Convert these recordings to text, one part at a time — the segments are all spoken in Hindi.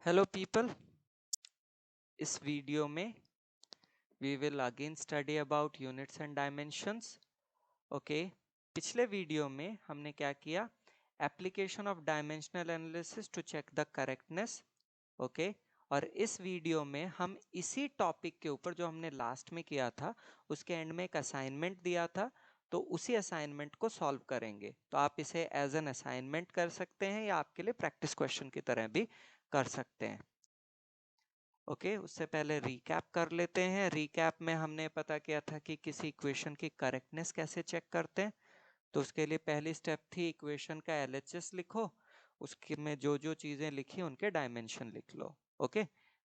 हेलो पीपल, इस वीडियो में we will again study about units and dimensions. Okay, पिछले वीडियो में हमने क्या किया? Application of dimensional analysis to check the correctness. Okay, और इस वीडियो में हम इसी टॉपिक के ऊपर जो हमने लास्ट में किया था उसके एंड में एक असाइनमेंट दिया था, तो उसी असाइनमेंट को सॉल्व करेंगे। तो आप इसे एज एन असाइनमेंट कर सकते हैं या आपके लिए प्रैक्टिस क्वेश्चन की तरह भी कर सकते हैं। ओके, उससे पहले रिकैप कर लेते हैं। रिकैप में हमने पता किया था कि किसी इक्वेशन की करेक्टनेस कैसे चेक करते हैं। तो उसके लिए पहली स्टेप थी इक्वेशन का एलएचएस लिखो, उसके में जो जो चीजें लिखी उनके डायमेंशन लिख लो। ओके,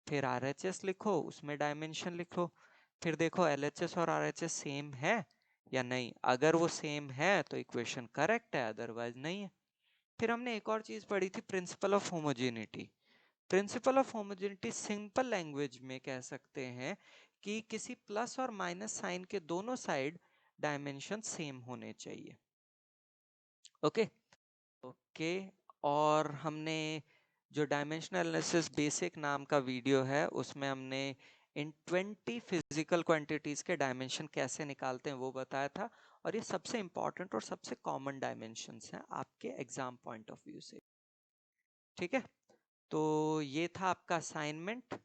फिर आरएचएस लिखो, उसमें डायमेंशन लिखो। फिर देखो एलएचएस और आरएचएस सेम है या नहीं। अगर वो सेम है तो इक्वेशन करेक्ट है, अदरवाइज नहीं है। फिर हमने एक और चीज पढ़ी थी, principal of homogeneity. Principal of homogeneity simple language में कह सकते हैं कि किसी प्लस और माइनस साइन के दोनों साइड डायमेंशन सेम होने चाहिए। ओके ओके, और हमने जो डायमेंशनल एनालिसिस बेसिक नाम का वीडियो है उसमें हमने इन 20 फिजिकल क्वांटिटीज के डायमेंशन कैसे निकालते हैं वो बताया था। और ये सबसे इंपॉर्टेंट और सबसे कॉमन डायमेंशंस हैं आपके एग्जाम पॉइंट ऑफ व्यू से। ठीक है, तो ये था आपका असाइनमेंट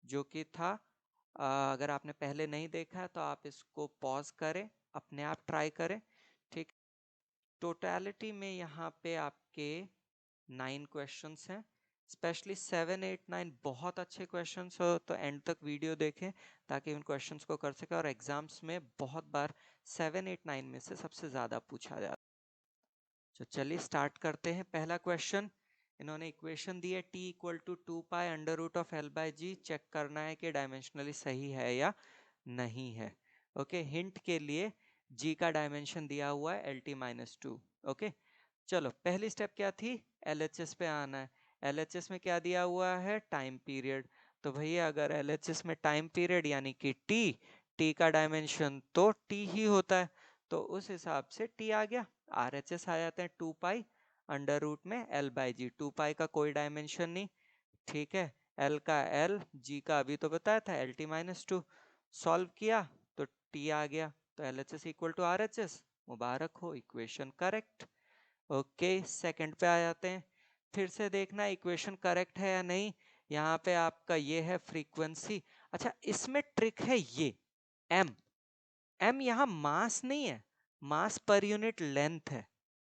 जो कि था। अगर आपने पहले नहीं देखा है तो आप इसको पॉज करें, अपने आप ट्राई करें। ठीक, टोटलिटी में यहाँ पे आपके 9 क्वेश्चंस हैं। स्पेशली 7, 8, 9 बहुत अच्छे क्वेश्चंस हो, तो एंड तक वीडियो देखें ताकि उन क्वेश्चंस को कर सके। और एग्जाम्स में बहुत बार 7, 8, 9 में से सबसे ज्यादा पूछा जाता है। तो चलिए स्टार्ट करते हैं। पहला क्वेश्चन, इन्होंने इक्वेशन दी है t equal to 2 pi under root of l by g. चेक करना है कि डायमेंशनली सही है या नहीं है। ओके, हिंट के लिए g का डायमेंशन दिया हुआ है LT-2। ओके, चलो पहली स्टेप क्या थी? LHS पे आना है। LHS में क्या दिया हुआ है? Time period. तो भैया अगर LHS में टाइम पीरियड यानी कि t का डायमेंशन तो t ही होता है, तो उस हिसाब से t आ गया। RHS आ जाते हैं 2 पाई अंडर रूट में L बाई जी। 2 पाई का कोई डायमेंशन नहीं, ठीक है। L का L, G का अभी तो बताया था LT-2। सॉल्व किया तो T आ गया, तो LHS इक्वल टू RHS। मुबारक हो, इक्वेशन करेक्ट। ओके, सेकंड पे आ जाते हैं। फिर से देखना इक्वेशन करेक्ट है या नहीं। यहाँ पे आपका ये है फ्रीक्वेंसी। अच्छा, इसमें ट्रिक है ये, m m यहाँ मास नहीं है, मास पर यूनिट लेंथ है।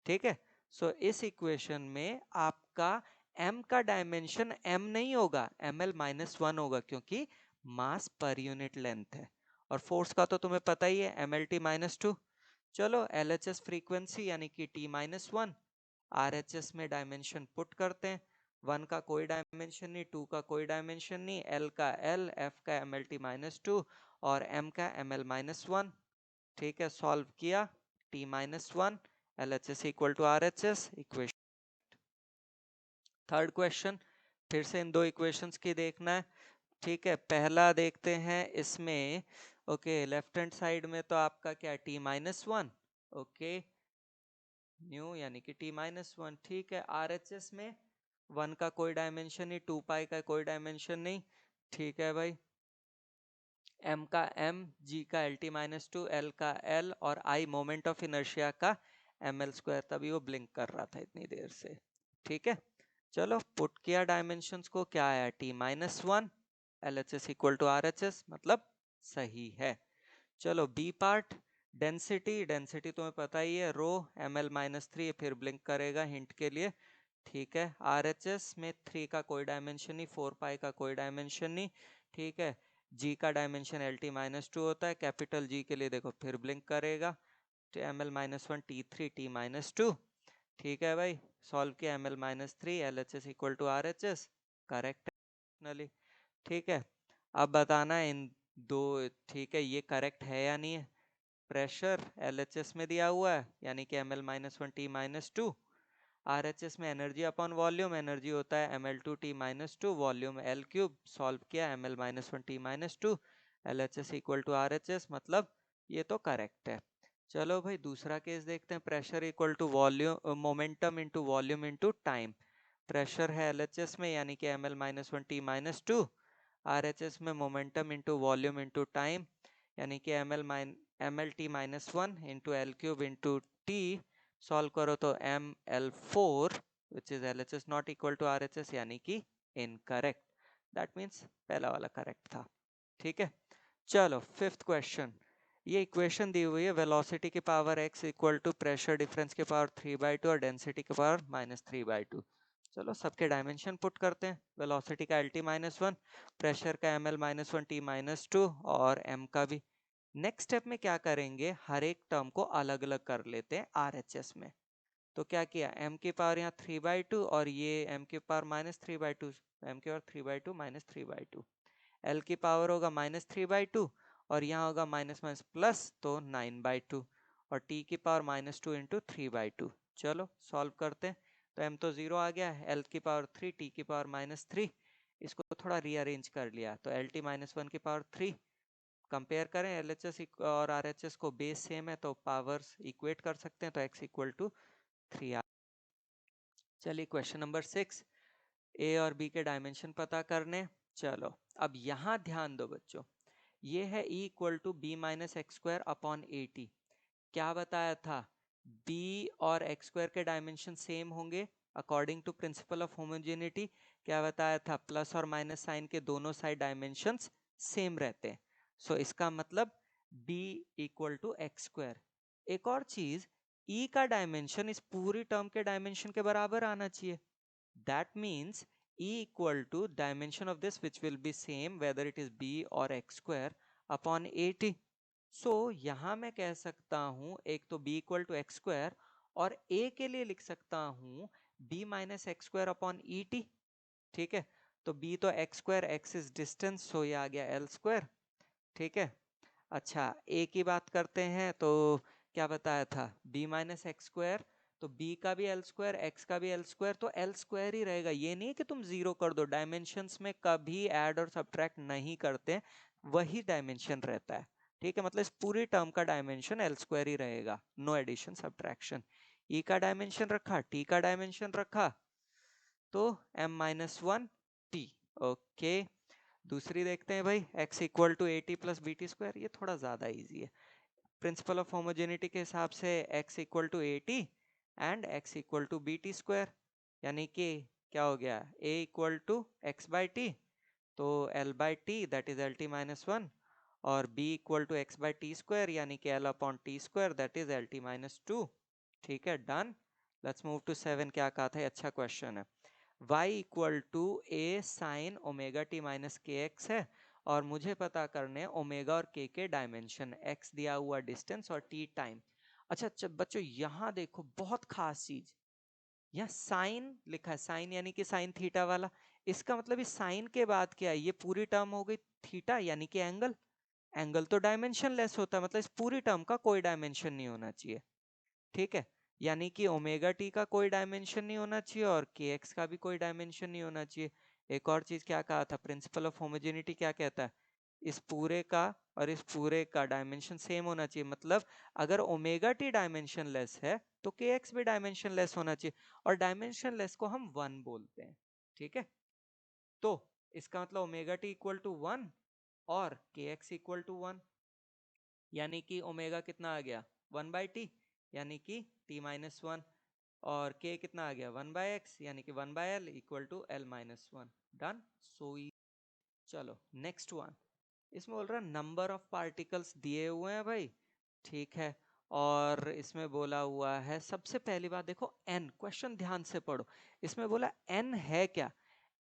ठीक है, सो इस इक्वेशन में आपका m का डायमेंशन m नहीं होगा, ml-1 होगा, क्योंकि मास पर यूनिट लेंथ है। और फोर्स का तो तुम्हें पता ही है, mlt-2। चलो LHS फ्रीक्वेंसी यानी कि t-1, RHS में डायमेंशन पुट करते हैं। 1 का कोई डायमेंशन नहीं, 2 का कोई डायमेंशन नहीं, L का L, F का mlt-2 और M का ml-1। ठीक है, सॉल्व किया, t-1, LHS equal to RHS, equation. Third question, फिर से इन दो इक्वेशंस की देखना है। ठीक है, पहला देखते हैं इसमें। ओके, लेफ्ट हैंड साइड में तो आपका क्या, t-1। ओके, न्यू यानी कि t-1। ठीक है, RHS में 1 का कोई डायमेंशन नहीं, 2 पाई का कोई डायमेंशन नहीं। ठीक है भाई, m का m, g का LT-2, l का l और I मोमेंट ऑफ इनर्शिया का ml²। तभी वो ब्लिंक कर रहा था इतनी देर से। ठीक है, चलो पुट किया डायमेंशंस को, क्या आया, t-1, LHS equal to RHS, मतलब सही है। चलो बी पार्ट, डेंसिटी। डेंसिटी तुम्हें पता ही है, रो ml-3, फिर ब्लिंक करेगा हिंट के लिए। ठीक है, RHS में 3 का कोई डायमेंशन नहीं, 4 पाई का कोई डायमेंशन नहीं। ठीक है, G का डायमेंशन LT-2 होता है, कैपिटल G के लिए देखो फिर ब्लिंक करेगा, ml-1, T3, T-2। ठीक है भाई, सॉल्व किया, ml-3, LHS equal to RHS, correct है। ठीक है, अब बताना इन दो, ठीक है, ये करेक्ट है या नहीं है। प्रेशर LHS में दिया हुआ है यानी कि ml-1, T-2। RHS में एनर्जी अपॉन वॉल्यूम, एनर्जी होता है ml2 T-2, volume L cube. Solve किया, ml-1 T-2, LHS equal to RHS, मतलब ये तो करेक्ट है। चलो भाई दूसरा केस देखते हैं। Pressure equal to volume, momentum into volume into time. Pressure है LHS में यानी कि ml-1t-2, RHS में momentum into volume into time यानी कि ml-t-1 into L³ into t। Solve करो तो ml4 which is LHS not equal to RHS यानी कि इनकरेक्ट। दैट मीन्स पहला वाला करेक्ट था। ठीक है, चलो फिफ्थ क्वेश्चन। ये इक्वेशन दी हुई है, वेलोसिटी की power x equal to pressure difference की पावर 3/2 और डेंसिटी की पावर -3/2। चलो सबके डायमेंशन पुट करते हैं। वेलोसिटी का LT-1, प्रेशर का ml-1t-2 और m का भी। नेक्स्ट स्टेप में क्या करेंगे, हर एक टर्म को अलग अलग कर लेते हैं RHS में। तो क्या किया, m की पावर यहाँ 3/2 और ये m की पावर -3/2, m की पावर 3/2 -3/2। L की पावर होगा -3/2 और यहाँ होगा माइनस माइनस प्लस तो 9/2 और t की पावर -2 इंटू 3/2। चलो सॉल्व करते हैं। तो m तो 0 आ गया, L की पावर 3, t की पावर -3, इसको थोड़ा रीअरेंज कर लिया तो LT-1 की पावर 3। कंपेयर करें LHS और RHS को, बेस सेम है तो पावर्स इक्वेट कर सकते हैं, तो x इक्वल टू 3 आ। चलिए क्वेश्चन नंबर 6, ए और बी के डायमेंशन पता करने। चलो अब यहाँ ध्यान दो बच्चों, ये है E equal to b minus x square upon a t. क्या बताया था, b और एक्स स्क्वायर के डायमेंशन सेम होंगे according to principle of homogeneity. क्या बताया था, प्लस और माइनस साइन के दोनों साइड डायमेंशंस सेम रहते हैं। सो इसका मतलब b equal to x square. एक और चीज, E का डायमेंशन इस पूरी टर्म के डायमेंशन के बराबर आना चाहिए। That means E equal to dimension of this which will be same whether it is b or x square upon 80। So यहाँ मैं कह सकता हूँ एक तो b equal to x square और a के लिए लिख सकता हूँ b minus x square upon et। ठीक है, तो b तो x square, x is distance, so ये आ गया l square। ठीक है, अच्छा a की बात करते हैं तो क्या बताया था, b माइनस एक्स स्क्वायर, तो b का भी एल स्क्वायर, x का भी एल स्क्वायर, तो एल स्क्वायर ही रहेगा। ये नहीं कि तुम जीरो कर दो, डायमेंशंस में कभी ऐड और सब्ट्रैक्ट नहीं करते, वही डायमेंशन रहता है। ठीक है, मतलब इस पूरी टर्म का डायमेंशन एल स्क्वायर ही रहेगा, नो एडिशन सब्ट्रैक्शन। e का डायमेंशन रखा, t का डायमेंशन रखा, तो m-1 t। ओके, दूसरी देखते हैं भाई, x equal to a t plus b t square. ये थोड़ा ज्यादा इजी है। प्रिंसिपल ऑफ होमोजेनिटी के हिसाब से x equal to a t and x equal to b t square, यानी कि क्या हो गया, a equal to x by t, तो l by t that is l t minus one, और b equal to x by t square यानी कि l upon t square that is l t minus two. ठीक है, डन। Let's move to 7। क्या कहा था, अच्छा क्वेश्चन है। y equal to a sine omega t minus k x है और मुझे पता करने ओमेगा और k के डायमेंशन, x दिया हुआ डिस्टेंस और t टाइम। अच्छा बच्चों यहाँ देखो बहुत खास चीज, यहाँ साइन लिखा है, साइन यानी कि साइन थीटा वाला। इसका मतलब इस साइन के बाद क्या है, ये पूरी टर्म हो गई थीटा यानी कि एंगल। एंगल तो डायमेंशन लेस होता है, मतलब इस पूरी टर्म का कोई डायमेंशन नहीं होना चाहिए। ठीक है, यानी कि ओमेगा टी का कोई डायमेंशन नहीं होना चाहिए और के एक्स का भी कोई डायमेंशन नहीं होना चाहिए। एक और चीज क्या कहा था, प्रिंसिपल ऑफ होमोजेनिटी क्या कहता है, इस पूरे का और इस पूरे का डायमेंशन सेम होना चाहिए। मतलब अगर ओमेगा टी डायमेंशन लेस है तो के एक्स भी डायमेंशन लेस होना चाहिए, और डायमेंशन लेस को हम 1 बोलते हैं। ठीक है, तो इसका मतलब ओमेगा टी इक्वल टू 1 और के एक्स इक्वल टू 1, यानी कि ओमेगा कितना आ गया 1 बाई टी यानी कि t माइनस वन, और k कितना आ गया 1 बाय एक्स यानी कि 1 by l equal to l minus one. Done, so चलो नेक्स्ट वन। इसमें बोल रहा है नंबर ऑफ पार्टिकल्स दिए हुए हैं भाई। ठीक है, और इसमें बोला हुआ है, सबसे पहली बात देखो n, क्वेश्चन ध्यान से पढ़ो। इसमें बोला n है क्या,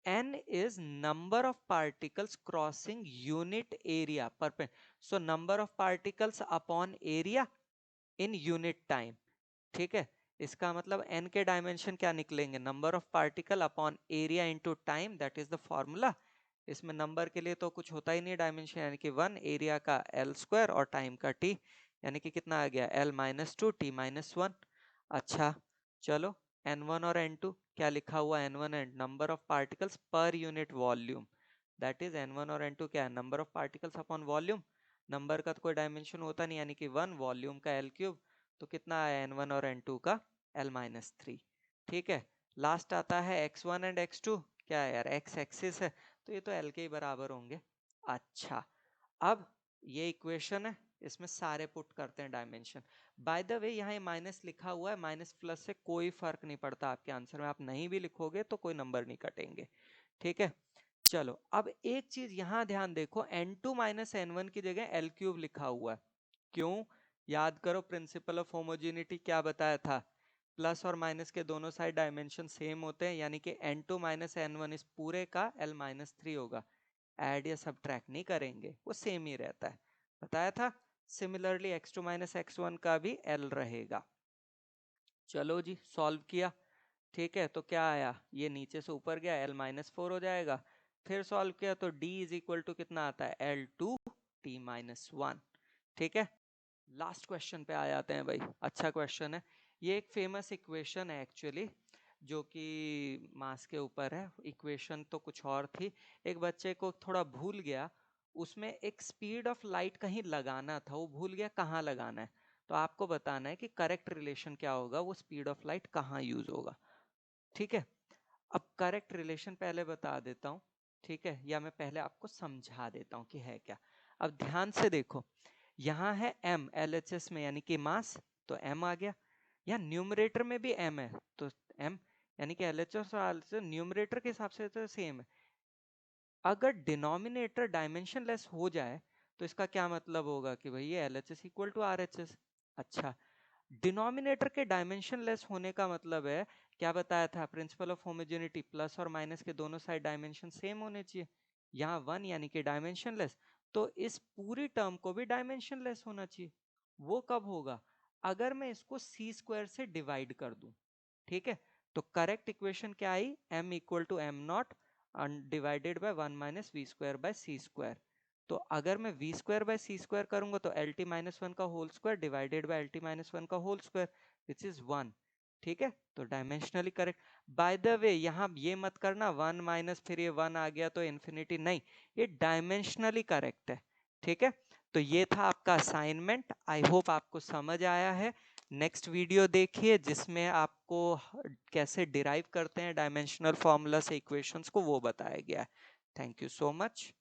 n is number of particles crossing unit area per, so number of particles upon area in unit time। ठीक है, इसका मतलब n के डायमेंशन क्या निकलेंगे, number of particle upon area into time, that is the formula. इसमें नंबर के लिए तो कुछ होता ही नहीं डायमेंशन, यानी कि 1, एरिया का एल स्क्वायर और टाइम का t, यानी कि कितना आ गया L minus two T minus one. अच्छा चलो, n1 और n2 क्या लिखा हुआ, n1 and number of particles per unit volume, that is n1 और n2 क्या है, number of particles upon volume. Number का तो कोई डायमेंशन होता नहीं यानी कि 1, वॉल्यूम का l क्यूब, तो कितना आया n1 और n2 का l माइनस थ्री। ठीक है, लास्ट आता है x1 एंड x2, क्या है यार x एक्सिस है, तो ये तो l के ही बराबर होंगे। अच्छा, अब ये इक्वेशन है, इसमें सारे पुट करते हैं डायमेंशन। बाय द वे यहाँ माइनस लिखा हुआ है, माइनस प्लस से कोई फर्क नहीं पड़ता आपके आंसर में, आप नहीं भी लिखोगे तो कोई नंबर नहीं कटेंगे, ठीक है। चलो अब एक चीज यहाँ ध्यान देखो, n2 माइनस n1 की जगह l क्यूब लिखा हुआ है, क्यों? याद करो प्रिंसिपल ऑफ होमोजेनिटी क्या बताया था, प्लस और माइनस के दोनों साइड डायमेंशन सेम होते हैं, यानी कि n2 माइनस n1 इस पूरे का l माइनस 3 होगा, ऐड या सब्ट्रैक्ट नहीं करेंगे, वो सेम ही रहता है, बताया था। सिमिलरली x2 माइनस x1 का भी l रहेगा। चलो जी सॉल्व किया, ठीक है, तो क्या आया, ये नीचे से ऊपर गया, l माइनस 4 हो जाएगा। फिर सॉल्व किया तो d इज इक्वल टू कितना आता है, l2 t माइनस 1, ठीक है। लास्ट क्वेश्चन पे आ जाते हैं भाई, अच्छा क्वेश्चन है, ये एक फेमस इक्वेशन है एक्चुअली, जो कि मास के ऊपर है, इक्वेशन तो कुछ और थी, एक बच्चे को थोड़ा भूल गया, उसमें एक स्पीड ऑफ लाइट कहीं लगाना था, वो भूल गया कहाँ लगाना है, तो आपको बताना है कि करेक्ट रिलेशन क्या होगा, वो स्पीड ऑफ लाइट कहाँ यूज होगा, ठीक है। अब करेक्ट रिलेशन पहले बता देता हूँ, ठीक है, या मैं पहले आपको समझा देता हूँ कि है क्या। अब ध्यान से देखो, यहाँ है m LHS में यानी कि मास, तो m आ गया, यहाँ न्यूमरेटर में भी m है तो m, यानी कि LHS और RHS न्यूमरेटर के हिसाब से तो सेम है। अगर डिनोमिनेटर डायमेंशन लेस हो जाए तो इसका क्या मतलब होगा कि भाई ये LHS इक्वल टू RHS। अच्छा, डिनोमिनेटर के डायमेंशन लेस होने का मतलब है, क्या बताया था प्रिंसिपल ऑफ होमोजेनिटी, प्लस और माइनस के दोनों साइड डायमेंशन सेम होने चाहिए, यहाँ 1 यानी कि डायमेंशन लेस, तो इस पूरी टर्म को भी डायमेंशन लेस होना चाहिए। वो कब होगा, अगर मैं इसको सी स्क्वायर से डिवाइड कर दूं, ठीक है। तो करेक्ट इक्वेशन क्या आई, m equal to m naught divided by 1 minus v square by c square. तो अगर मैं v square by c square करूंगा तो एल टी माइनस वन का whole square divided by l t minus one का होल स्क्वायर, विच इज 1, ठीक है, तो dimensionally correct. By the way यहाँ ये मत करना 1 माइनस फिर ये 1 आ गया तो इन्फिनिटी, नहीं, ये डायमेंशनली करेक्ट है, ठीक है। तो ये था आपका असाइनमेंट, आई होप आपको समझ आया है। नेक्स्ट वीडियो देखिए जिसमें आपको कैसे डिराइव करते हैं डायमेंशनल फॉर्मूला से इक्वेशंस को, वो बताया गया है। Thank you so much.